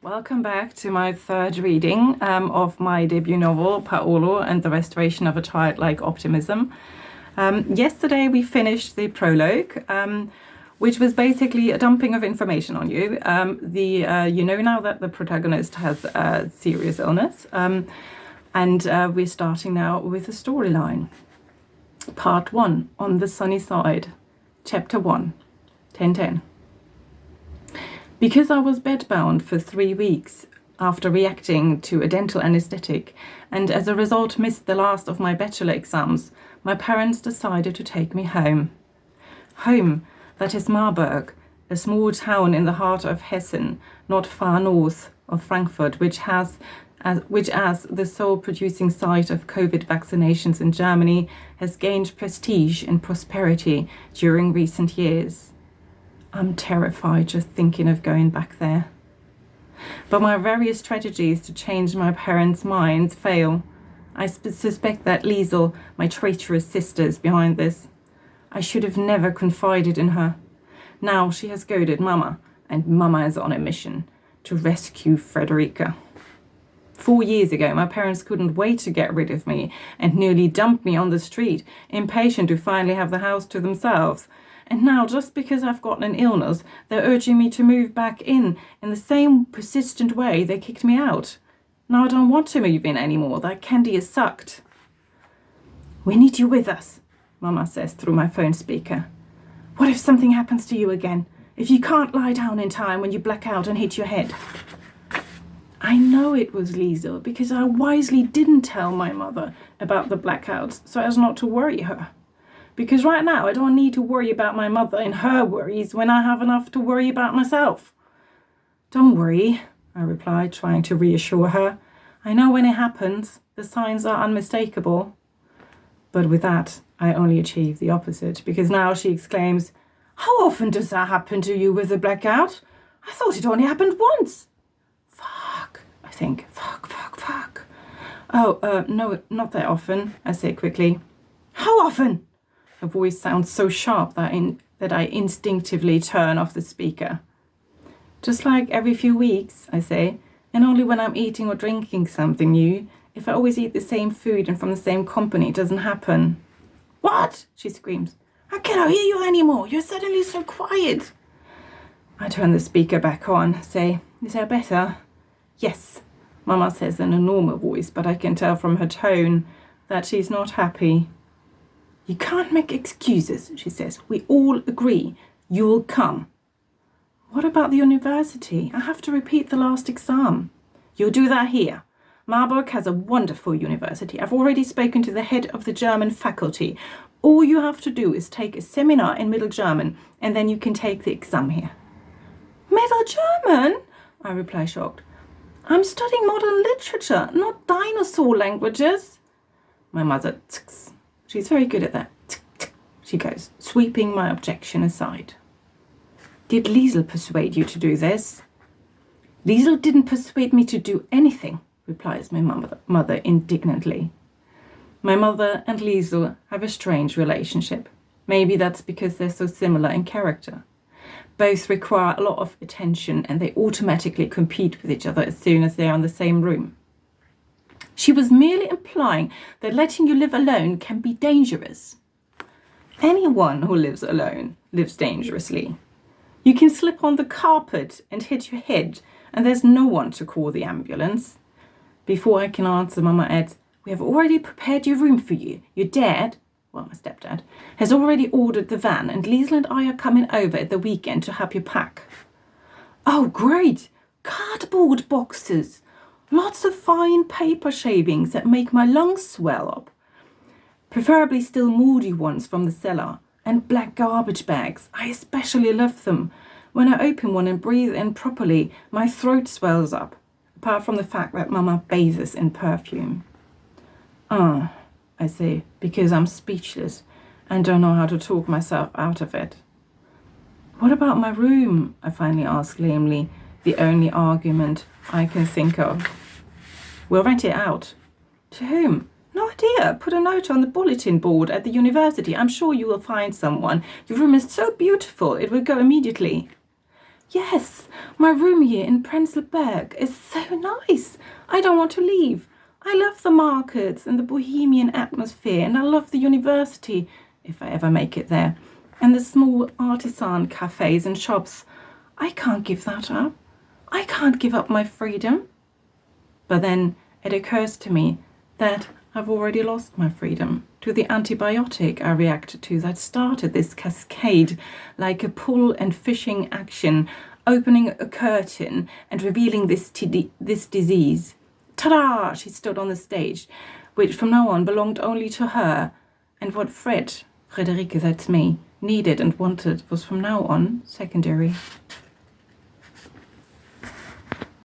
Welcome back to my third reading of my debut novel, Paolo and the Restoration of a Childlike Optimism. Yesterday we finished the prologue, which was basically a dumping of information on you. You know now that the protagonist has a serious illness, and we're starting now with the storyline. Part 1, On the Sunny Side, Chapter 1, 10:10. Because I was bedbound for 3 weeks after reacting to a dental anesthetic and as a result missed the last of my bachelor exams, my parents decided to take me home. Home, that is Marburg, a small town in the heart of Hessen, not far north of Frankfurt, which as the sole producing site of COVID vaccinations in Germany has gained prestige and prosperity during recent years. I'm terrified just thinking of going back there. But my various strategies to change my parents' minds fail. I suspect that Liesel, my traitorous sister, is behind this. I should have never confided in her. Now she has goaded Mama, and Mama is on a mission to rescue Frederica. 4 years ago, my parents couldn't wait to get rid of me and nearly dumped me on the street, impatient to finally have the house to themselves. And now, just because I've got an illness, they're urging me to move back in the same persistent way they kicked me out. Now I don't want to move in anymore. That candy is sucked. We need you with us, Mama says through my phone speaker. What if something happens to you again? If you can't lie down in time when you black out and hit your head? I know it was Liesel because I wisely didn't tell my mother about the blackouts so as not to worry her. Because right now I don't need to worry about my mother and her worries when I have enough to worry about myself. Don't worry, I replied, trying to reassure her. I know when it happens, the signs are unmistakable. But with that, I only achieve the opposite, because now she exclaims, How often does that happen to you with a blackout? I thought it only happened once. Fuck, I think. Fuck. Oh, no, not that often, I say quickly. How often? Her voice sounds so sharp that I instinctively turn off the speaker. Just like every few weeks, I say, and only when I'm eating or drinking something new. If I always eat the same food and from the same company, it doesn't happen. What? She screams. I cannot hear you anymore. You're suddenly so quiet. I turn the speaker back on, say, Is that better? Yes, Mama says in a normal voice, but I can tell from her tone that she's not happy. You can't make excuses, she says. We all agree. You'll come. What about the university? I have to repeat the last exam. You'll do that here. Marburg has a wonderful university. I've already spoken to the head of the German faculty. All you have to do is take a seminar in Middle German, and then you can take the exam here. Middle German? I reply shocked. I'm studying modern literature, not dinosaur languages. My mother tsk. She's very good at that. She goes, sweeping my objection aside. Did Liesel persuade you to do this? Liesel didn't persuade me to do anything, replies my mother indignantly. My mother and Liesel have a strange relationship. Maybe that's because they're so similar in character. Both require a lot of attention and they automatically compete with each other as soon as they're in the same room. She was merely implying that letting you live alone can be dangerous. Anyone who lives alone lives dangerously. You can slip on the carpet and hit your head, and there's no one to call the ambulance. Before I can answer, Mama adds, We have already prepared your room for you. Your dad, well, my stepdad, has already ordered the van, and Liesel and I are coming over at the weekend to help you pack. Oh, great! Cardboard boxes! Lots of fine paper shavings that make my lungs swell up. Preferably still mouldy ones from the cellar. And black garbage bags. I especially love them. When I open one and breathe in properly, my throat swells up. Apart from the fact that Mama bathes in perfume. I say, because I'm speechless and don't know how to talk myself out of it. What about my room? I finally ask lamely, the only argument I can think of. We'll rent it out. To whom? No idea. Put a note on the bulletin board at the university. I'm sure you will find someone. Your room is so beautiful, it will go immediately. Yes, my room here in Prenzlberg is so nice. I don't want to leave. I love the markets and the bohemian atmosphere, and I love the university, if I ever make it there, and the small artisan cafes and shops. I can't give that up. I can't give up my freedom. But then it occurs to me that I've already lost my freedom to the antibiotic I reacted to that started this cascade, like a pull and fishing action, opening a curtain and revealing this disease. Ta-da! She stood on the stage, which from now on belonged only to her, and what Friederike, that's me, needed and wanted was from now on secondary.